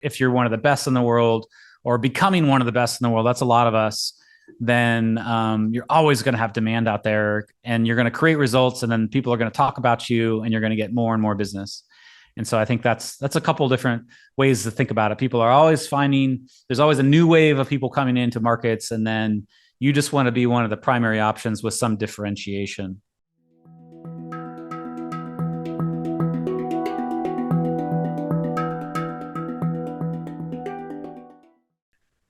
if you're one of the best in the world or becoming one of the best in the world, that's a lot of us, then you're always going to have demand out there, and you're going to create results, and then people are going to talk about you, and you're going to get more and more business. And so I think that's a couple different ways to think about it. People are always finding, there's always a new wave of people coming into markets, and then you just want to be one of the primary options with some differentiation.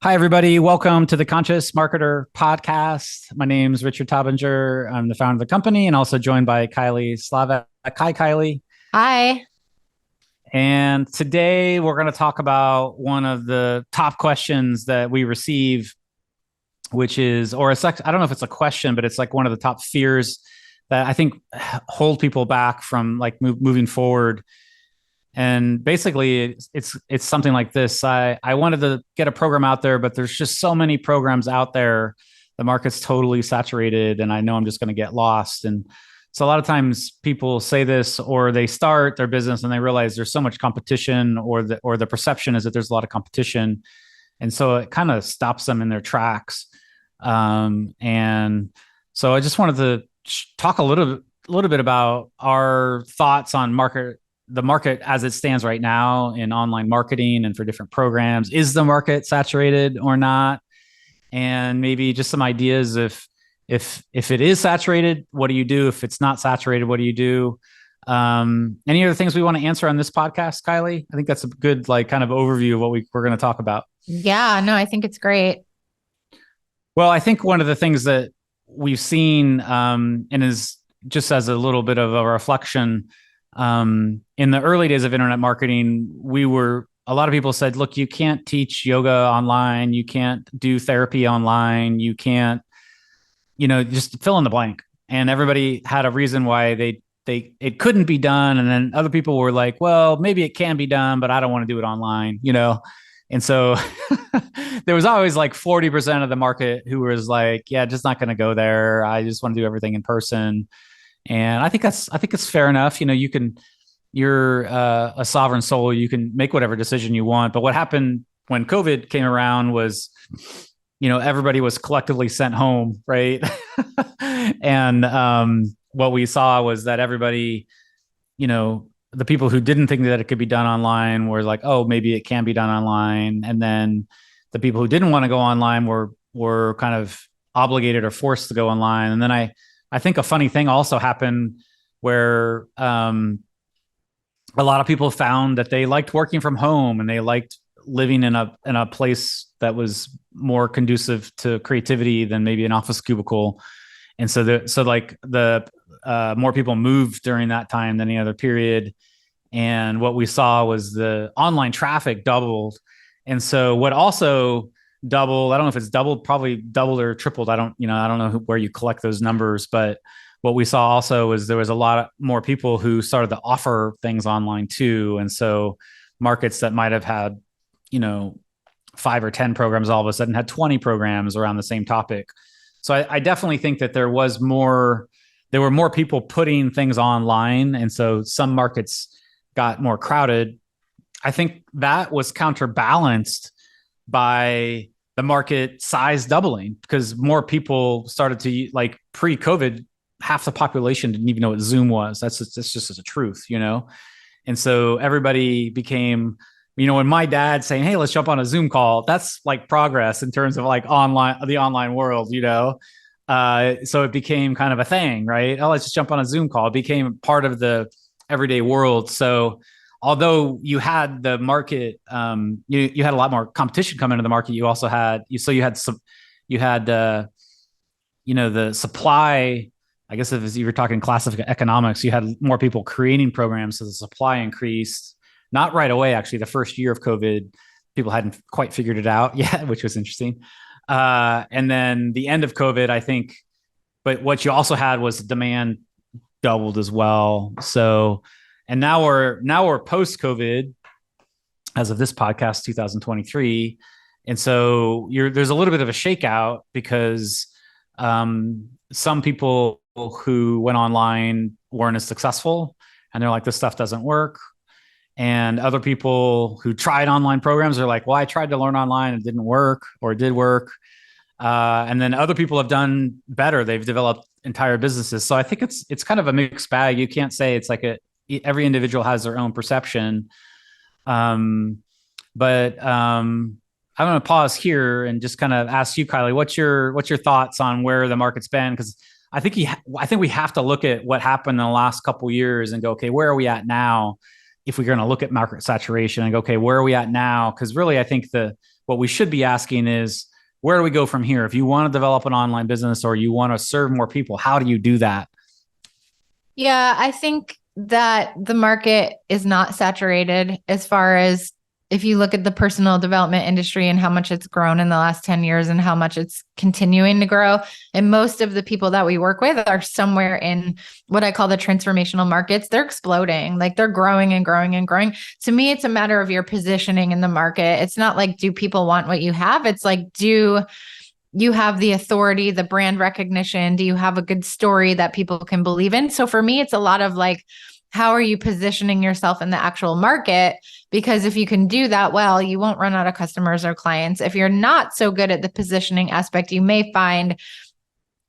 Hi, everybody. Welcome to the Conscious Marketer Podcast. My name is Richard Tabinger. I'm the founder of the company and also joined by Kylie Slavak. Hi, Kylie. Hi. And today we're going to talk about one of the top questions that we receive, which is, or it's like, I don't know if it's a question, but it's like one of the top fears that I think hold people back from like moving forward. And basically it's something like this. I wanted to get a program out there, but there's just so many programs out there. The market's totally saturated, and I know I'm just going to get lost. And so a lot of times people say this, or they start their business and they realize there's so much competition, or the perception is that there's a lot of competition. And so it kind of stops them in their tracks. And so I just wanted to talk a little bit about our thoughts on the market as it stands right now in online marketing and for different programs. Is the market saturated or not? And maybe just some ideas if it is saturated, what do you do? If it's not saturated, what do you do? Any other things we want to answer on this podcast, Kylie? I think that's a good like kind of overview of what we're going to talk about. Yeah, no, I think it's great. Well, I think one of the things that we've seen and is just as a little bit of a reflection, in the early days of internet marketing, a lot of people said, look, you can't teach yoga online. You can't do therapy online. You can't, just fill in the blank. And everybody had a reason why it couldn't be done. And then other people were like, well, maybe it can be done, but I don't want to do it online, And so there was always like 40% of the market who was like, yeah, just not going to go there. I just want to do everything in person. And I think it's fair enough. You're a sovereign soul. You can make whatever decision you want. But what happened when COVID came around was, everybody was collectively sent home, right? And what we saw was that everybody, the people who didn't think that it could be done online were like, oh, maybe it can be done online. And then the people who didn't want to go online were kind of obligated or forced to go online. And then I think a funny thing also happened where a lot of people found that they liked working from home, and they liked living in a place that was more conducive to creativity than maybe an office cubicle. And so the more people moved during that time than any other period. And what we saw was the online traffic doubled. And so what also doubled, I don't know if it's doubled, probably doubled or tripled. I don't know where you collect those numbers, but what we saw also was there was a lot more people who started to offer things online too. And so markets that might have had, 5 or 10 programs all of a sudden had 20 programs around the same topic. So I definitely think that there were more people putting things online. And so some markets got more crowded. I think that was counterbalanced by the market size doubling, because more people started to, like, pre-COVID, half the population didn't even know what Zoom was. That's just a truth, And so everybody became, when my dad's saying, hey, let's jump on a Zoom call, that's like progress in terms of like the online world, so it became kind of a thing, right? Oh, let's just jump on a Zoom call. It became part of the everyday world. So although you had the market, you had a lot more competition come into the market. You also had, the supply. I guess if you were talking classic economics, you had more people creating programs, so the supply increased. Not right away, actually. The first year of COVID, people hadn't quite figured it out yet, which was interesting. And then the end of COVID, I think, but what you also had was demand doubled as well. So, and now we're post COVID as of this podcast, 2023. And so there's a little bit of a shakeout, because some people who went online weren't as successful, and they're like, this stuff doesn't work. And other people who tried online programs are like, well, I tried to learn online, it didn't work, or it did work. And then other people have done better. They've developed entire businesses. So I think it's kind of a mixed bag. You can't say it's like every individual has their own perception. Um, but I'm going to pause here and just kind of ask you, Kylie, what's your thoughts on where the market's been? Because I think we have to look at what happened in the last couple of years and go, okay, where are we at now? If we're going to look at market saturation and go, okay, where are we at now? Because really, I think what we should be asking is, where do we go from here? If you want to develop an online business or you want to serve more people, how do you do that? Yeah, I think that the market is not saturated as far as if you look at the personal development industry and how much it's grown in the last 10 years and how much it's continuing to grow. And most of the people that we work with are somewhere in what I call the transformational markets. They're exploding, like they're growing and growing and growing. To me, it's a matter of your positioning in the market. It's not like, do people want what you have? It's like, do you have the authority, the brand recognition? Do you have a good story that people can believe in? So for me, it's a lot of like, how are you positioning yourself in the actual market? Because if you can do that well, you won't run out of customers or clients. If you're not so good at the positioning aspect, you may find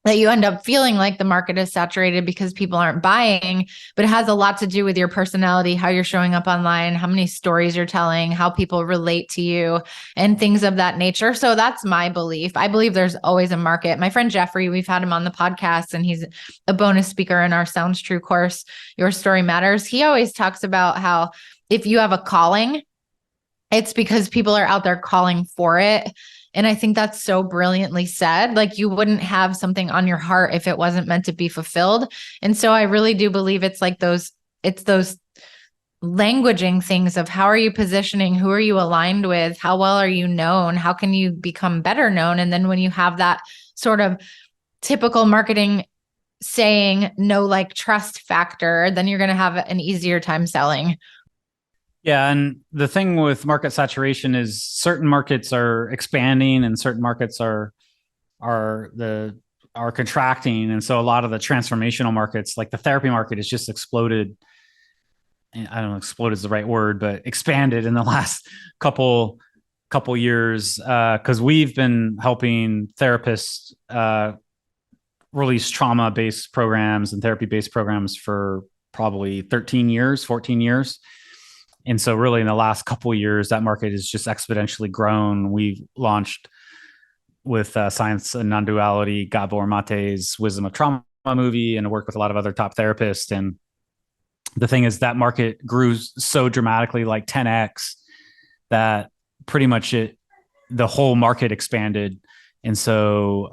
that you end up feeling like the market is saturated because people aren't buying, but it has a lot to do with your personality, how you're showing up online, how many stories you're telling, how people relate to you, and things of that nature. So that's my belief. I believe there's always a market. My friend Jeffrey, we've had him on the podcast, and he's a bonus speaker in our Sounds True course, Your Story Matters. He always talks about how if you have a calling, it's because people are out there calling for it. And I think that's so brilliantly said. Like, you wouldn't have something on your heart if it wasn't meant to be fulfilled. And so I really do believe it's those languaging things of how are you positioning? Who are you aligned with? How well are you known? How can you become better known? And then when you have that sort of typical marketing saying, no, like trust factor, then you're going to have an easier time selling. Yeah, and the thing with market saturation is certain markets are expanding and certain markets are the are contracting, and so a lot of the transformational markets, like the therapy market, has just exploded. And I don't know, explode is the right word, but expanded in the last couple years because we've been helping therapists release trauma based programs and therapy based programs for probably 13 years, 14 years. And so really in the last couple of years, that market has just exponentially grown. We've launched with Science and Non-Duality, Gabor Mate's Wisdom of Trauma movie, and worked with a lot of other top therapists. And the thing is that market grew so dramatically, like 10x, that pretty much the whole market expanded. And so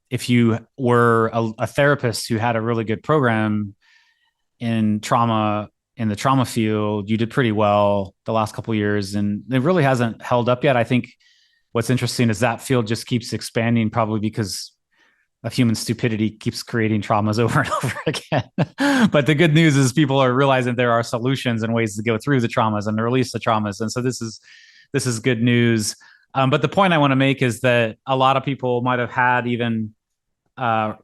if you were a therapist who had a really good program in trauma, in the trauma field, you did pretty well the last couple of years, and it really hasn't held up yet. I think what's interesting is that field just keeps expanding, probably because of human stupidity keeps creating traumas over and over again. But the good news is people are realizing there are solutions and ways to go through the traumas and to release the traumas. And so this is good news. But the point I want to make is that a lot of people might have had even uh,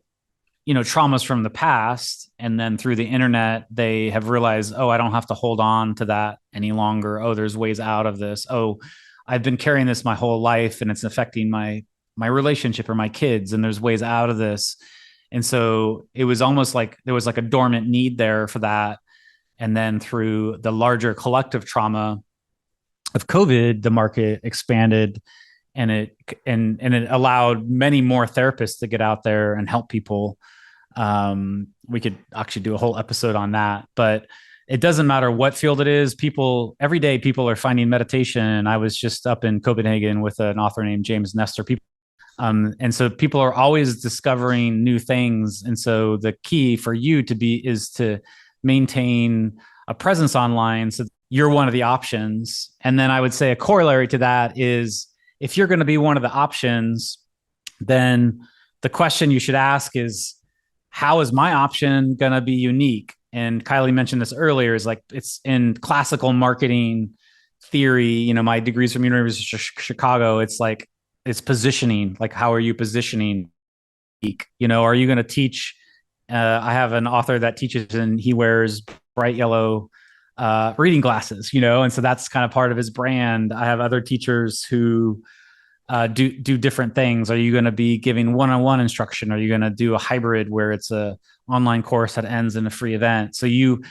traumas from the past, and then through the internet they have realized, oh, I don't have to hold on to that any longer. Oh, there's ways out of this. Oh, I've been carrying this my whole life and it's affecting my relationship or my kids, and there's ways out of this. And so it was almost like there was like a dormant need there for that. And then through the larger collective trauma of COVID, the market expanded, and it allowed many more therapists to get out there and help people. We could actually do a whole episode on that, but it doesn't matter what field it is. Every day people are finding meditation. I was just up in Copenhagen with an author named James Nestor. And so people are always discovering new things. And so the key for you is to maintain a presence online, so you're one of the options. And then I would say a corollary to that is, if you're going to be one of the options, then the question you should ask is, how is my option going to be unique? And Kylie mentioned this earlier, is like, it's in classical marketing theory. My degrees from University of Chicago. It's like, it's positioning. Like, how are you positioning? Are you going to teach? I have an author that teaches, and he wears bright yellow reading glasses, and so that's kind of part of his brand. I have other teachers who do different things. Are you going to be giving one-on-one instruction? Are you going to do a hybrid where it's a online course that ends in a free event? So you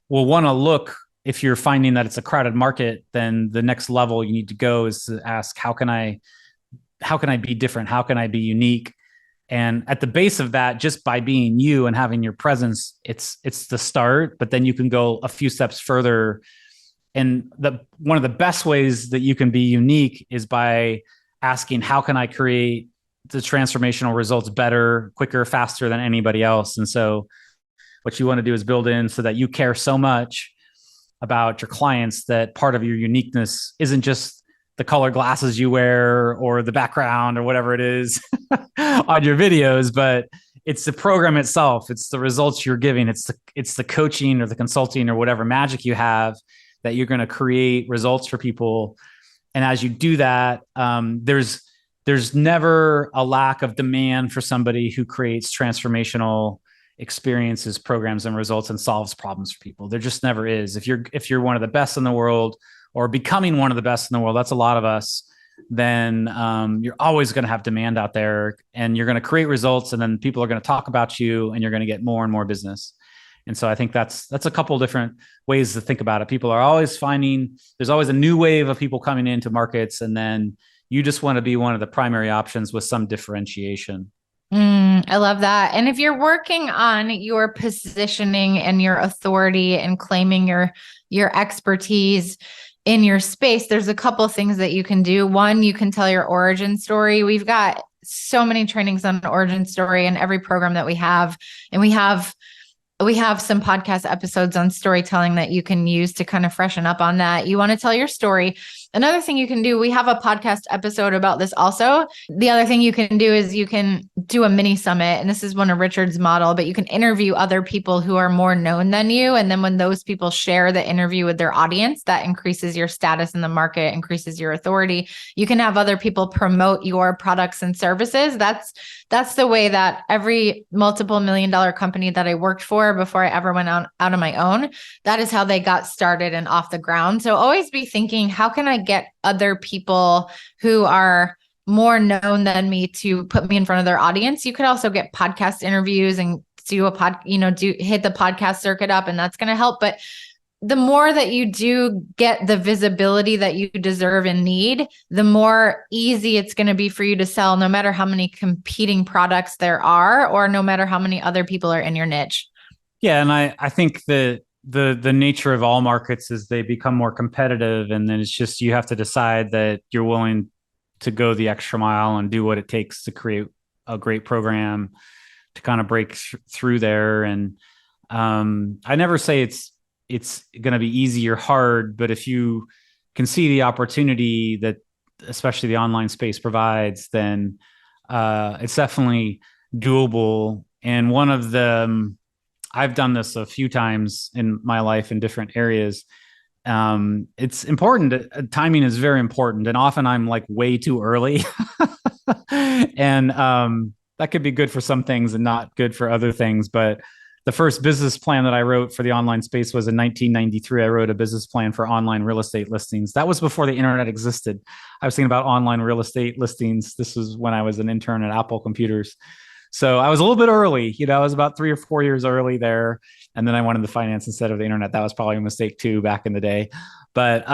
will want to look, if you're finding that it's a crowded market, then the next level you need to go is to ask, how can I be different? How can I be unique? And at the base of that, just by being you and having your presence, it's the start, but then you can go a few steps further. And one of the best ways that you can be unique is by asking, how can I create the transformational results better, quicker, faster than anybody else? And so what you want to do is build in so that you care so much about your clients that part of your uniqueness isn't just the color glasses you wear or the background or whatever it is on your videos, but it's the program itself. It's the results you're giving. It's the coaching or the consulting or whatever magic you have that you're going to create results for people. And as you do that, there's never a lack of demand for somebody who creates transformational experiences, programs, and results and solves problems for people. There just never is. If you're one of the best in the world or becoming one of the best in the world, that's a lot of us, then you're always going to have demand out there, and you're going to create results, and then people are going to talk about you, and you're going to get more and more business. And so I think that's a couple of different ways to think about it. People are always finding, there's always a new wave of people coming into markets, and then you just want to be one of the primary options with some differentiation. I love that. And if you're working on your positioning and your authority and claiming your expertise in your space, there's a couple of things that you can do. One, you can tell your origin story. We've got so many trainings on origin story in every program that we have. And we have some podcast episodes on storytelling that you can use to kind of freshen up on that. You want to tell your story. Another thing you can do, we have a podcast episode about this also. The other thing you can do is you can do a mini summit. And this is one of Richard's model, but you can interview other people who are more known than you. And then when those people share the interview with their audience, that increases your status in the market, increases your authority. You can have other people promote your products and services. That's the way that every multiple $1 million company that I worked for before I ever went out on my own, that is how they got started and off the ground. So always be thinking, how can I get other people who are more known than me to put me in front of their audience? You could also get podcast interviews and hit the podcast circuit up, and that's going to help. But the more that you do get the visibility that you deserve and need, the more easy it's going to be for you to sell, no matter how many competing products there are, or no matter how many other people are in your niche. Yeah. And I think that the nature of all markets is they become more competitive, and then it's just, you have to decide that you're willing to go the extra mile and do what it takes to create a great program to kind of break through there. And I never say it's going to be easy or hard, but if you can see the opportunity that especially the online space provides, then it's definitely doable. And one of the, I've done this a few times in my life in different areas. It's important. Timing is very important. And often I'm like way too early and that could be good for some things and not good for other things. But the first business plan that I wrote for the online space was in 1993. I wrote a business plan for online real estate listings. That was before the internet existed. I was thinking about online real estate listings. This was when I was an intern at Apple Computers. So I was a little bit early, I was about 3 or 4 years early there. And then I went into finance instead of the internet. That was probably a mistake too, back in the day. But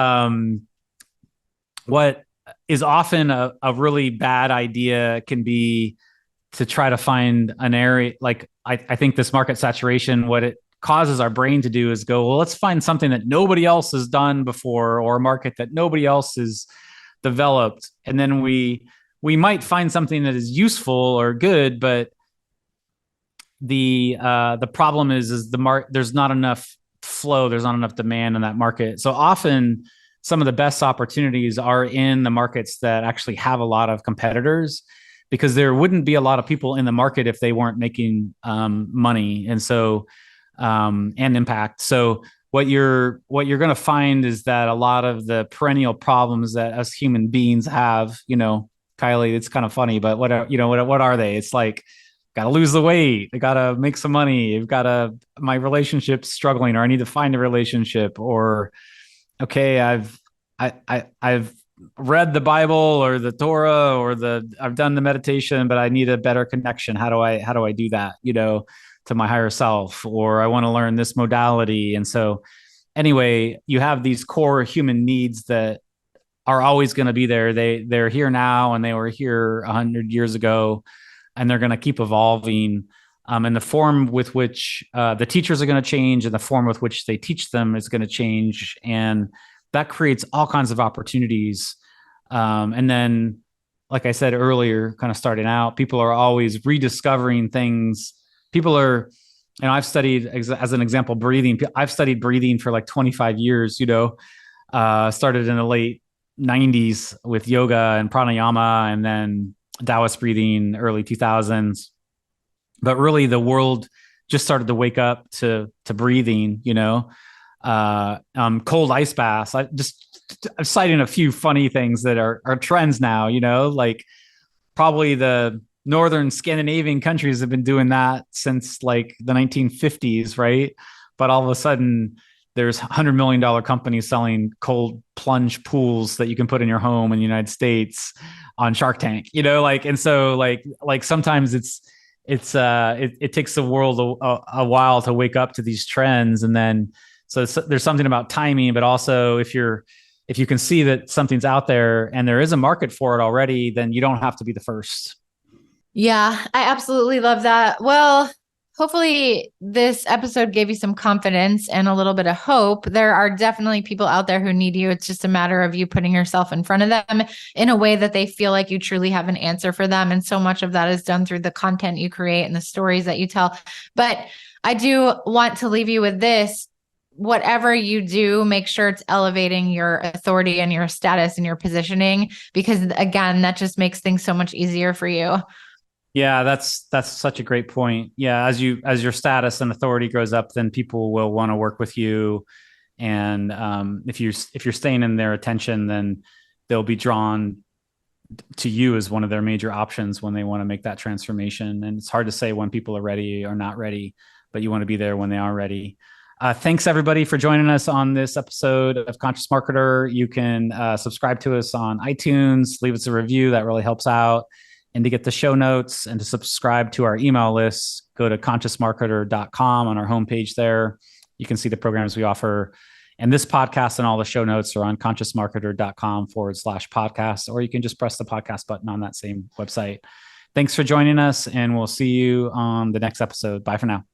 what is often a really bad idea can be to try to find an area. Like I think this market saturation, what it causes our brain to do is go, well, let's find something that nobody else has done before, or a market that nobody else has developed. And then we might find something that is useful or good, but the problem is there's not enough flow, there's not enough demand in that market. So often some of the best opportunities are in the markets that actually have a lot of competitors, because there wouldn't be a lot of people in the market if they weren't making money and impact. So what you're going to find is that a lot of the perennial problems that us human beings have, Kylie, it's kind of funny, but what are they? It's like got to lose the weight. I got to make some money. I've got to, my relationship's struggling, or I need to find a relationship, or, okay, I've read the Bible or the Torah or I've done the meditation, but I need a better connection. How do I do that, to my higher self, or I want to learn this modality. And so anyway, you have these core human needs that are always going to be there. They're here now, and they were here 100 years ago, and they're going to keep evolving. And the form with which the teachers are going to change, and the form with which they teach them is going to change, and that creates all kinds of opportunities. And then, like I said earlier, kind of starting out, people are always rediscovering things. People are, I've studied, as an example, breathing. I've studied breathing for like 25 years. Started in the late 90s with yoga and pranayama, and then Taoist breathing early 2000s. But really, the world just started to wake up to breathing. Cold ice baths. I'm citing a few funny things that are trends now. Like probably the northern Scandinavian countries have been doing that since like the 1950s, right? But all of a sudden, there's $100 million companies selling cold plunge pools that you can put in your home in the United States on Shark Tank, and so sometimes it takes the world a while to wake up to these trends. And then, so there's something about timing, but also if you can see that something's out there and there is a market for it already, then you don't have to be the first. Yeah, I absolutely love that. Well, hopefully this episode gave you some confidence and a little bit of hope. There are definitely people out there who need you. It's just a matter of you putting yourself in front of them in a way that they feel like you truly have an answer for them. And so much of that is done through the content you create and the stories that you tell. But I do want to leave you with this. Whatever you do, make sure it's elevating your authority and your status and your positioning, because again, that just makes things so much easier for you. Yeah, that's such a great point. Yeah, as your status and authority grows up, then people will want to work with you, and if you're staying in their attention, then they'll be drawn to you as one of their major options when they want to make that transformation. And it's hard to say when people are ready or not ready, but you want to be there when they are ready. Thanks everybody for joining us on this episode of Conscious Marketer. You can subscribe to us on iTunes, leave us a review. That really helps out. And to get the show notes and to subscribe to our email list, go to consciousmarketer.com on our homepage there. You can see the programs we offer. And this podcast and all the show notes are on consciousmarketer.com/podcast, or you can just press the podcast button on that same website. Thanks for joining us, and we'll see you on the next episode. Bye for now.